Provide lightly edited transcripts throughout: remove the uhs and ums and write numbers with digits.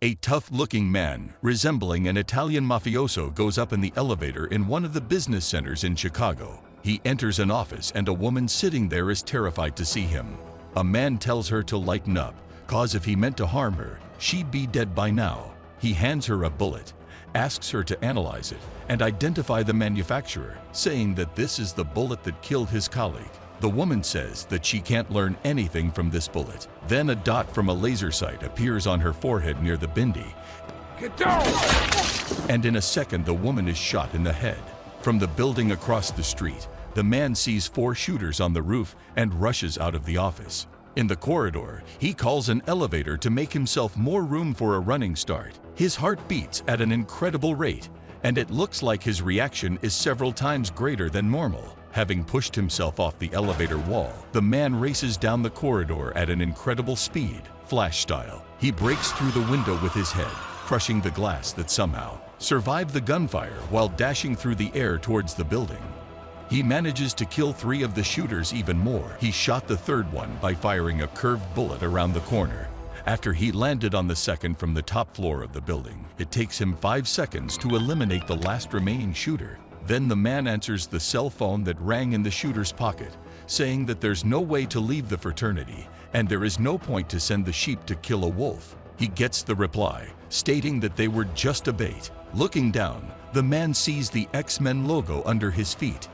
A tough-looking man, resembling an Italian mafioso, goes up in the elevator in one of the business centers in Chicago. He enters an office and a woman sitting there is terrified to see him. A man tells her to lighten up, cause if he meant to harm her, she'd be dead by now. He hands her a bullet, asks her to analyze it and identify the manufacturer, saying that this is the bullet that killed his colleague. The woman says that she can't learn anything from this bullet. Then a dot from a laser sight appears on her forehead near the bindi. Get down! And in a second, the woman is shot in the head. From the building across the street, the man sees 4 shooters on the roof and rushes out of the office. In the corridor, he calls an elevator to make himself more room for a running start. His heart beats at an incredible rate, and it looks like his reaction is several times greater than normal. Having pushed himself off the elevator wall, the man races down the corridor at an incredible speed, Flash style. He breaks through the window with his head, crushing the glass that somehow survived the gunfire while dashing through the air towards the building. He manages to kill 3 of the shooters even more. He shot the 3rd one by firing a curved bullet around the corner. After he landed on the 2nd from the top floor of the building, it takes him 5 seconds to eliminate the last remaining shooter. Then the man answers the cell phone that rang in the shooter's pocket, saying that there's no way to leave the fraternity and there is no point to send the sheep to kill a wolf. He gets the reply, stating that they were just a bait. Looking down, the man sees the X-Men logo under his feet.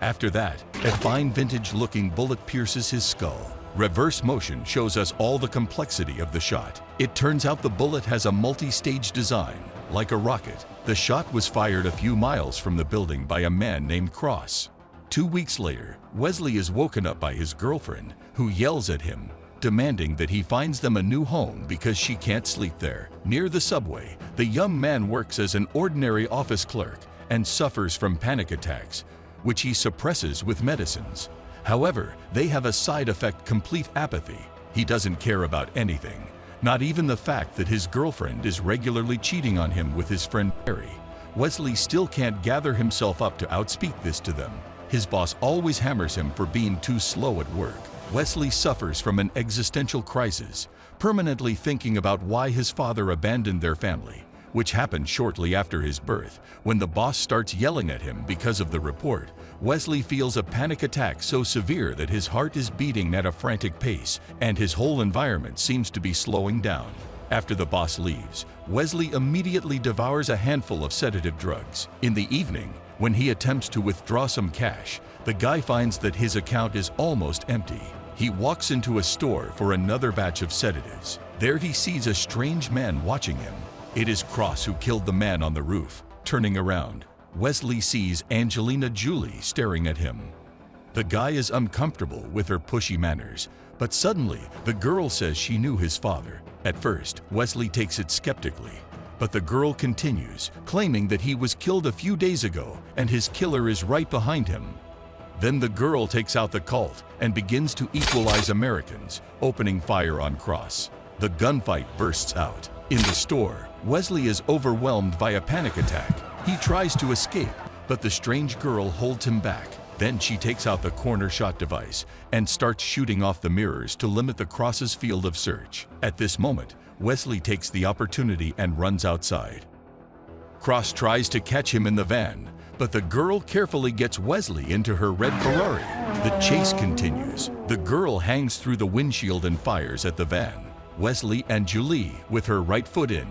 After that, a fine vintage-looking bullet pierces his skull. Reverse motion shows us all the complexity of the shot. It turns out the bullet has a multi-stage design, like a rocket. The shot was fired a few miles from the building by a man named Cross. 2 weeks later, Wesley is woken up by his girlfriend, who yells at him, demanding that he finds them a new home because she can't sleep there. Near the subway, the young man works as an ordinary office clerk and suffers from panic attacks, which he suppresses with medicines. However, they have a side effect: complete apathy. He doesn't care about anything, not even the fact that his girlfriend is regularly cheating on him with his friend Barry. Wesley still can't gather himself up to outspeak this to them. His boss always hammers him for being too slow at work. Wesley suffers from an existential crisis, permanently thinking about why his father abandoned their family, which happened shortly after his birth. When the boss starts yelling at him because of the report, Wesley feels a panic attack so severe that his heart is beating at a frantic pace and his whole environment seems to be slowing down. After the boss leaves, Wesley immediately devours a handful of sedative drugs. In the evening, when he attempts to withdraw some cash, the guy finds that his account is almost empty. He walks into a store for another batch of sedatives. There he sees a strange man watching him. It is Cross who killed the man on the roof. Turning around, Wesley sees Angelina Jolie staring at him. The guy is uncomfortable with her pushy manners, but suddenly the girl says she knew his father. At first, Wesley takes it skeptically, but the girl continues, claiming that he was killed a few days ago and his killer is right behind him. Then the girl takes out the Colt and begins to equalize Americans, opening fire on Cross. The gunfight bursts out. In the store, Wesley is overwhelmed by a panic attack. He tries to escape, but the strange girl holds him back. Then she takes out the corner shot device and starts shooting off the mirrors to limit the Cross's field of search. At this moment, Wesley takes the opportunity and runs outside. Cross tries to catch him in the van, but the girl carefully gets Wesley into her red Ferrari. The chase continues. The girl hangs through the windshield and fires at the van. Wesley and Julie, with her right foot in,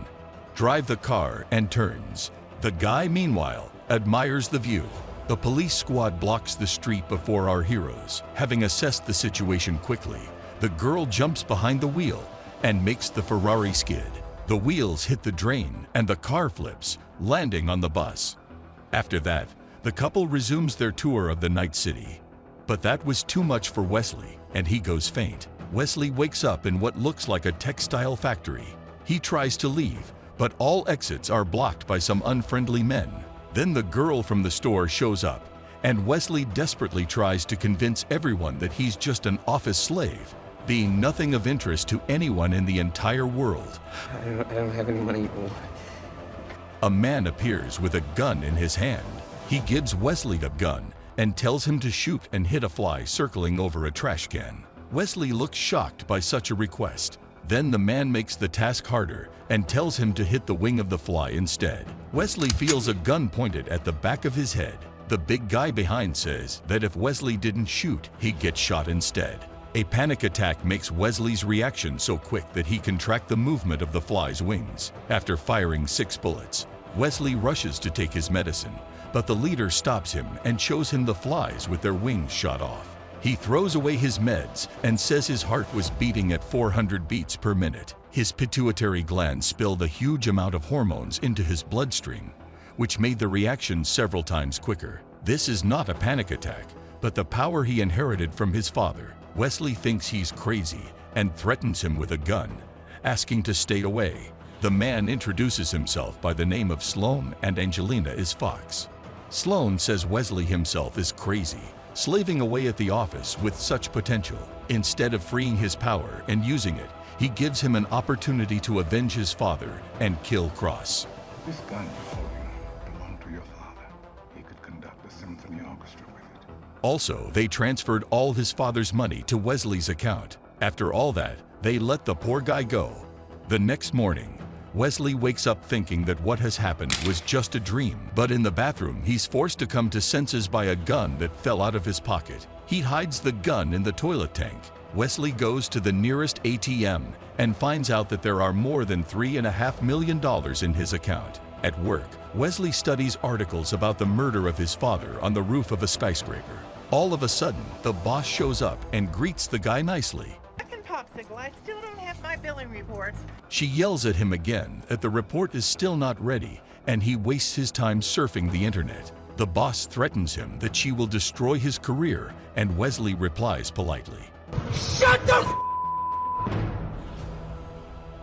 drive the car and turns. The guy, meanwhile, admires the view. The police squad blocks the street before our heroes. Having assessed the situation quickly, the girl jumps behind the wheel and makes the Ferrari skid. The wheels hit the drain and the car flips, landing on the bus. After that, the couple resumes their tour of the night city. But that was too much for Wesley, and he goes faint. Wesley wakes up in what looks like a textile factory. He tries to leave, but all exits are blocked by some unfriendly men. Then the girl from the store shows up, and Wesley desperately tries to convince everyone that he's just an office slave, being nothing of interest to anyone in the entire world. I don't have any money. A man appears with a gun in his hand. He gives Wesley the gun and tells him to shoot and hit a fly circling over a trash can. Wesley looks shocked by such a request. Then the man makes the task harder and tells him to hit the wing of the fly instead. Wesley feels a gun pointed at the back of his head. The big guy behind says that if Wesley didn't shoot, he'd get shot instead. A panic attack makes Wesley's reaction so quick that he can track the movement of the fly's wings. After firing 6 bullets, Wesley rushes to take his medicine, but the leader stops him and shows him the flies with their wings shot off. He throws away his meds and says his heart was beating at 400 beats per minute. His pituitary gland spilled a huge amount of hormones into his bloodstream, which made the reaction several times quicker. This is not a panic attack, but the power he inherited from his father. Wesley thinks he's crazy and threatens him with a gun, asking to stay away. The man introduces himself by the name of Sloan, and Angelina is Fox. Sloan says Wesley himself is crazy, slaving away at the office with such potential. Instead of freeing his power and using it, he gives him an opportunity to avenge his father and kill Cross. This gun you're holding belonged to your father. He could conduct a symphony orchestra with it. Also, they transferred all his father's money to Wesley's account. After all that, they let the poor guy go. The next morning, Wesley wakes up thinking that what has happened was just a dream, but in the bathroom, he's forced to come to senses by a gun that fell out of his pocket. He hides the gun in the toilet tank. Wesley goes to the nearest ATM and finds out that there are more than $3.5 million in his account. At work, Wesley studies articles about the murder of his father on the roof of a skyscraper. All of a sudden, the boss shows up and greets the guy nicely. Popsicle, I still don't have my billing reports. She yells at him again that the report is still not ready, and he wastes his time surfing the internet. The boss threatens him that she will destroy his career, and Wesley replies politely. Shut the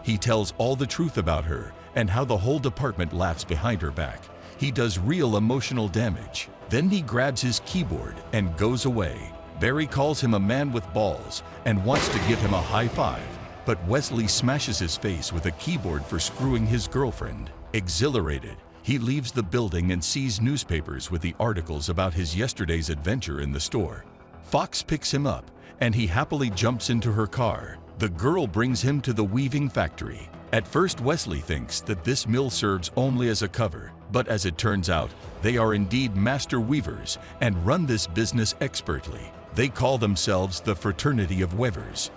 He tells all the truth about her and how the whole department laughs behind her back. He does real emotional damage. Then he grabs his keyboard and goes away. Barry calls him a man with balls and wants to give him a high five, but Wesley smashes his face with a keyboard for screwing his girlfriend. Exhilarated, he leaves the building and sees newspapers with the articles about his yesterday's adventure in the store. Fox picks him up, and he happily jumps into her car. The girl brings him to the weaving factory. At first, Wesley thinks that this mill serves only as a cover, but as it turns out, they are indeed master weavers and run this business expertly. They call themselves the Fraternity of Weavers.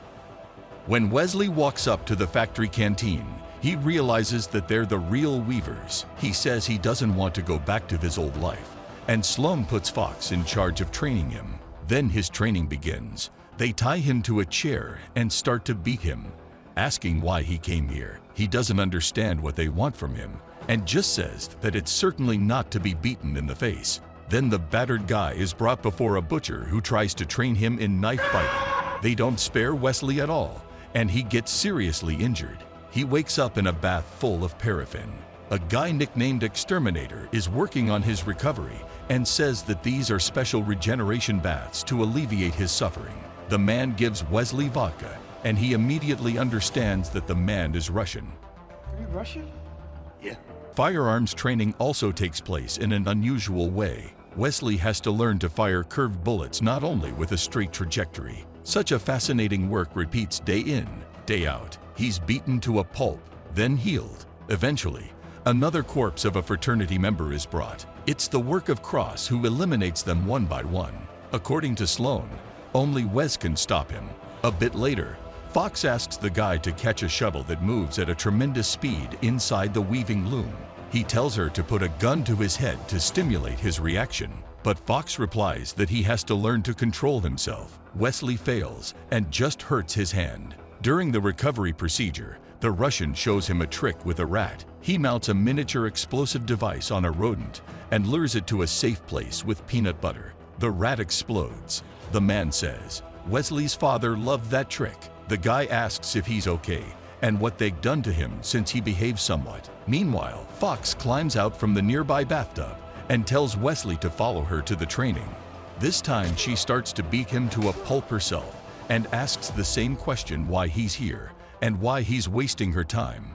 When Wesley walks up to the factory canteen, he realizes that they're the real weavers. He says he doesn't want to go back to his old life, and Sloan puts Fox in charge of training him. Then his training begins. They tie him to a chair and start to beat him, asking why he came here. He doesn't understand what they want from him, and just says that it's certainly not to be beaten in the face. Then the battered guy is brought before a butcher who tries to train him in knife fighting. They don't spare Wesley at all, and he gets seriously injured. He wakes up in a bath full of paraffin. A guy nicknamed Exterminator is working on his recovery and says that these are special regeneration baths to alleviate his suffering. The man gives Wesley vodka, and he immediately understands that the man is Russian. Are you Russian? Yeah. Firearms training also takes place in an unusual way. Wesley has to learn to fire curved bullets not only with a straight trajectory. Such a fascinating work repeats day in, day out. He's beaten to a pulp, then healed. Eventually, another corpse of a fraternity member is brought. It's the work of Cross, who eliminates them one by one. According to Sloan, only Wes can stop him. A bit later, Fox asks the guy to catch a shovel that moves at a tremendous speed inside the weaving loom. He tells her to put a gun to his head to stimulate his reaction, but Fox replies that he has to learn to control himself. Wesley fails and just hurts his hand. During the recovery procedure, the Russian shows him a trick with a rat. He mounts a miniature explosive device on a rodent and lures it to a safe place with peanut butter. The rat explodes. The man says, Wesley's father loved that trick. The guy asks if he's okay and what they've done to him since he behaves somewhat. Meanwhile, Fox climbs out from the nearby bathtub and tells Wesley to follow her to the training. This time she starts to beat him to a pulp herself and asks the same question why he's here and why he's wasting her time.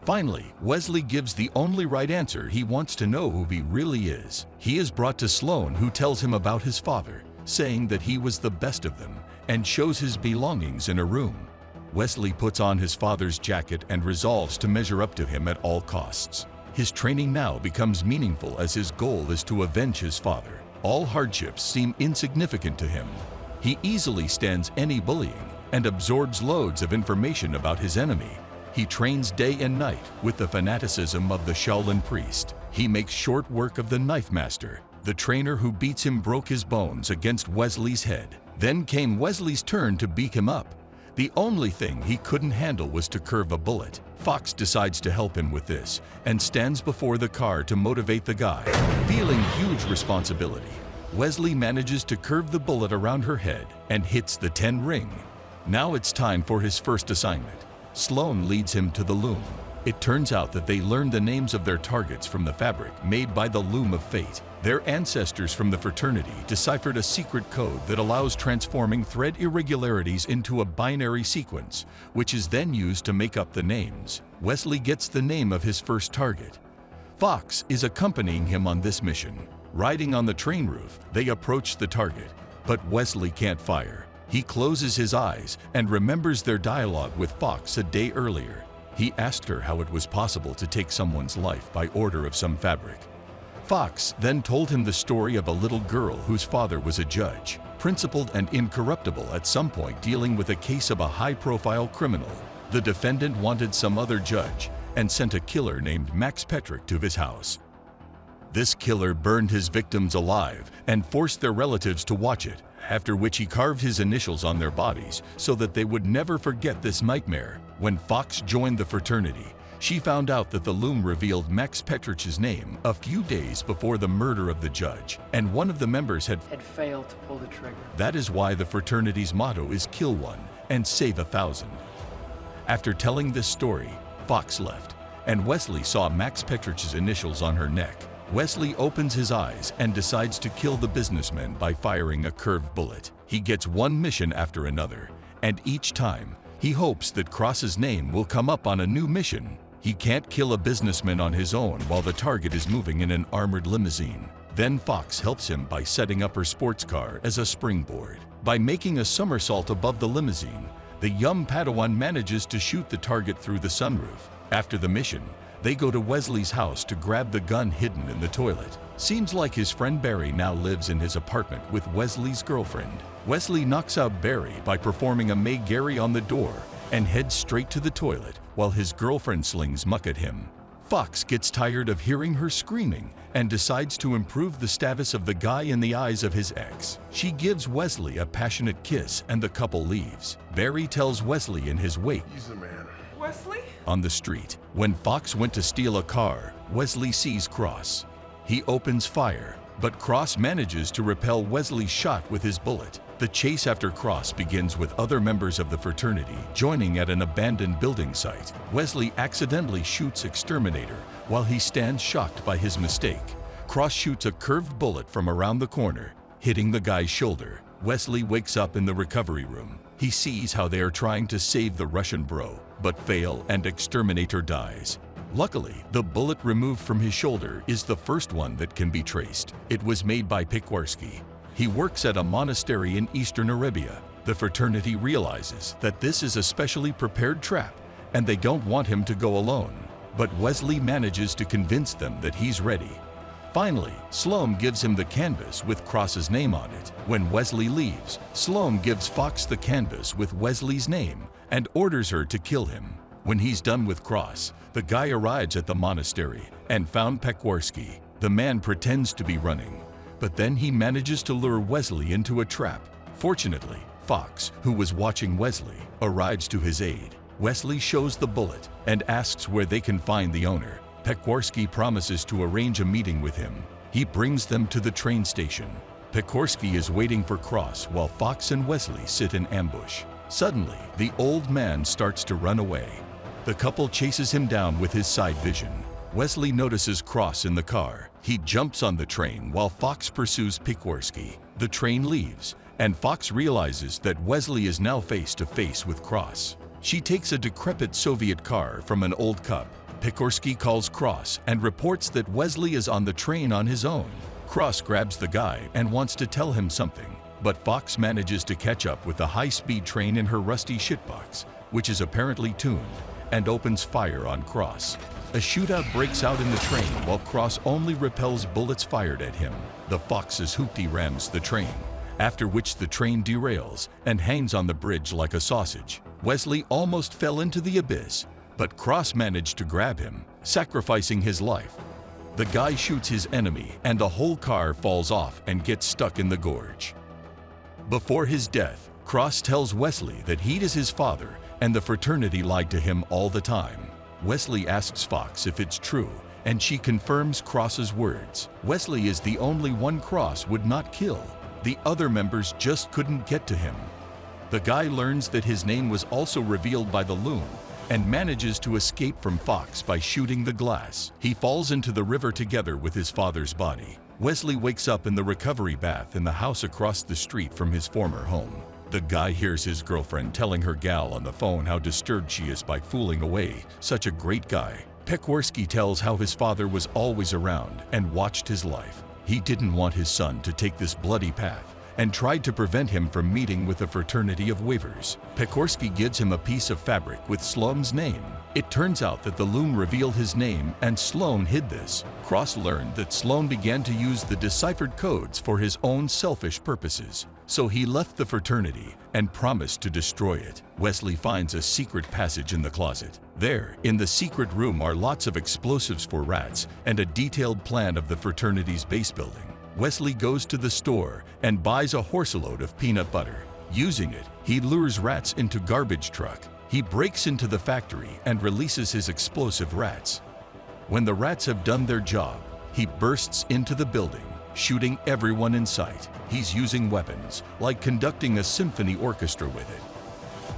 Finally, Wesley gives the only right answer. He wants to know who he really is. He is brought to Sloan, who tells him about his father, saying that he was the best of them, and shows his belongings in a room. Wesley puts on his father's jacket and resolves to measure up to him at all costs. His training now becomes meaningful as his goal is to avenge his father. All hardships seem insignificant to him. He easily stands any bullying and absorbs loads of information about his enemy. He trains day and night with the fanaticism of the Shaolin priest. He makes short work of the knife master. The trainer who beats him broke his bones against Wesley's head. Then came Wesley's turn to beat him up. The only thing he couldn't handle was to curve a bullet. Fox decides to help him with this and stands before the car to motivate the guy. Feeling huge responsibility, Wesley manages to curve the bullet around her head and hits the 10 ring. Now it's time for his first assignment. Sloan leads him to the loom. It turns out that they learned the names of their targets from the fabric made by the Loom of Fate. Their ancestors from the fraternity deciphered a secret code that allows transforming thread irregularities into a binary sequence, which is then used to make up the names. Wesley gets the name of his first target. Fox is accompanying him on this mission. Riding on the train roof, they approach the target, but Wesley can't fire. He closes his eyes and remembers their dialogue with Fox a day earlier. He asked her how it was possible to take someone's life by order of some fabric. Fox then told him the story of a little girl whose father was a judge, principled and incorruptible at some point dealing with a case of a high-profile criminal. The defendant wanted some other judge and sent a killer named Max Petrick to his house. This killer burned his victims alive and forced their relatives to watch it, after which he carved his initials on their bodies so that they would never forget this nightmare. When Fox joined the fraternity, she found out that the loom revealed Max Petrich's name a few days before the murder of the judge, and one of the members had failed to pull the trigger. That is why the fraternity's motto is kill one and save 1,000. After telling this story, Fox left, and Wesley saw Max Petrich's initials on her neck. Wesley opens his eyes and decides to kill the businessman by firing a curved bullet. He gets one mission after another, and each time, he hopes that Cross's name will come up on a new mission. He can't kill a businessman on his own while the target is moving in an armored limousine. Then Fox helps him by setting up her sports car as a springboard. By making a somersault above the limousine, the young Padawan manages to shoot the target through the sunroof. After the mission, they go to Wesley's house to grab the gun hidden in the toilet. Seems like his friend Barry now lives in his apartment with Wesley's girlfriend. Wesley knocks out Barry by performing a May Gary on the door and heads straight to the toilet while his girlfriend slings muck at him. Fox gets tired of hearing her screaming and decides to improve the status of the guy in the eyes of his ex. She gives Wesley a passionate kiss and the couple leaves. Barry tells Wesley in his wake. He's a man. Wesley? On the street, when Fox went to steal a car, Wesley sees Cross. He opens fire, but Cross manages to repel Wesley's shot with his bullet. The chase after Cross begins with other members of the fraternity joining at an abandoned building site. Wesley accidentally shoots Exterminator while he stands shocked by his mistake. Cross shoots a curved bullet from around the corner, hitting the guy's shoulder. Wesley wakes up in the recovery room. He sees how they are trying to save the Russian bro, but fail and Exterminator dies. Luckily, the bullet removed from his shoulder is the first one that can be traced. It was made by Pequarski. He works at a monastery in Eastern Arabia. The fraternity realizes that this is a specially prepared trap, and they don't want him to go alone. But Wesley manages to convince them that he's ready. Finally, Sloan gives him the canvas with Cross's name on it. When Wesley leaves, Sloan gives Fox the canvas with Wesley's name and orders her to kill him. When he's done with Cross, the guy arrives at the monastery and found Pequarski. The man pretends to be running, but then he manages to lure Wesley into a trap. Fortunately, Fox, who was watching Wesley, arrives to his aid. Wesley shows the bullet and asks where they can find the owner. Pequarski promises to arrange a meeting with him. He brings them to the train station. Pequarski is waiting for Cross while Fox and Wesley sit in ambush. Suddenly, the old man starts to run away. The couple chases him down with his side vision. Wesley notices Cross in the car. He jumps on the train while Fox pursues Pequarski. The train leaves, and Fox realizes that Wesley is now face to face with Cross. She takes a decrepit Soviet car from an old cup. Pequarski calls Cross and reports that Wesley is on the train on his own. Cross grabs the guy and wants to tell him something, but Fox manages to catch up with the high-speed train in her rusty shitbox. which is apparently tuned, and opens fire on Cross. A shootout breaks out in the train while Cross only repels bullets fired at him. The Fox's hoopty rams the train, after which the train derails and hangs on the bridge like a sausage. Wesley almost fell into the abyss, but Cross managed to grab him, sacrificing his life. The guy shoots his enemy and the whole car falls off and gets stuck in the gorge. Before his death, Cross tells Wesley that he is his father and the fraternity lied to him all the time. Wesley asks Fox if it's true, and she confirms Cross's words. Wesley is the only one Cross would not kill. The other members just couldn't get to him. The guy learns that his name was also revealed by the loom and manages to escape from Fox by shooting the glass. He falls into the river together with his father's body. Wesley wakes up in the recovery bath in the house across the street from his former home. The guy hears his girlfriend telling her gal on the phone how disturbed she is by fooling away such a great guy. Pecorski tells how his father was always around and watched his life. He didn't want his son to take this bloody path and tried to prevent him from meeting with a fraternity of waivers. Pecorski gives him a piece of fabric with Sloan's name. It turns out that the loom revealed his name and Sloan hid this. Cross learned that Sloan began to use the deciphered codes for his own selfish purposes. So he left the fraternity and promised to destroy it. Wesley finds a secret passage in the closet. There, in the secret room, are lots of explosives for rats and a detailed plan of the fraternity's base building. Wesley goes to the store and buys a horseload of peanut butter. Using it, he lures rats into garbage truck. He breaks into the factory and releases his explosive rats. When the rats have done their job, he bursts into the building, shooting everyone in sight. He's using weapons, like conducting a symphony orchestra with it.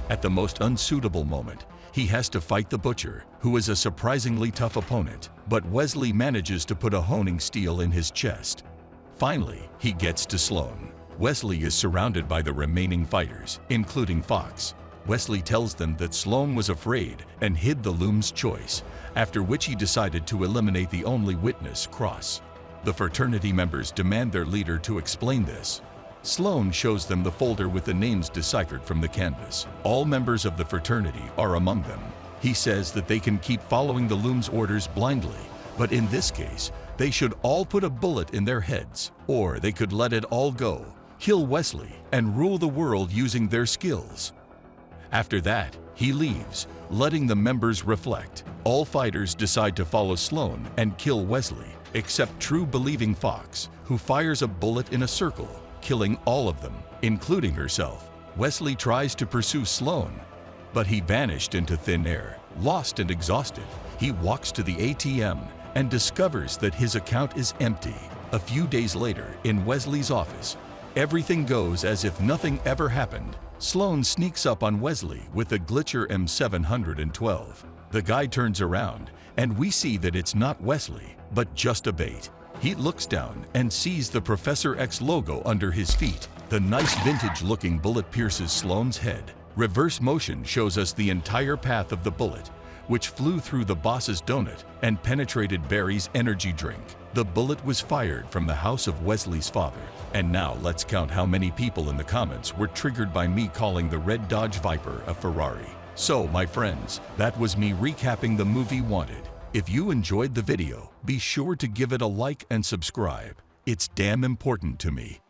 At the most unsuitable moment, he has to fight the Butcher, who is a surprisingly tough opponent, but Wesley manages to put a honing steel in his chest. Finally, he gets to Sloan. Wesley is surrounded by the remaining fighters, including Fox. Wesley tells them that Sloan was afraid and hid the loom's choice, after which he decided to eliminate the only witness, Cross. The fraternity members demand their leader to explain this. Sloan shows them the folder with the names deciphered from the canvas. All members of the fraternity are among them. He says that they can keep following the loom's orders blindly, but in this case, they should all put a bullet in their heads, or they could let it all go, kill Wesley, and rule the world using their skills. After that, he leaves, letting the members reflect. All fighters decide to follow Sloan and kill Wesley, except true believing Fox, who fires a bullet in a circle, killing all of them, including herself. Wesley tries to pursue Sloan, but he vanished into thin air. Lost and exhausted, he walks to the ATM and discovers that his account is empty. A few days later, in Wesley's office, everything goes as if nothing ever happened. Sloan sneaks up on Wesley with the Glitcher M712. The guy turns around, and we see that it's not Wesley, but just a bait. He looks down and sees the Professor X logo under his feet. The nice vintage-looking bullet pierces Sloan's head. Reverse motion shows us the entire path of the bullet, which flew through the boss's donut and penetrated Barry's energy drink. The bullet was fired from the house of Wesley's father. And now let's count how many people in the comments were triggered by me calling the red Dodge Viper a Ferrari. So, my friends, that was me recapping the movie Wanted. If you enjoyed the video, be sure to give it a like and subscribe. It's damn important to me.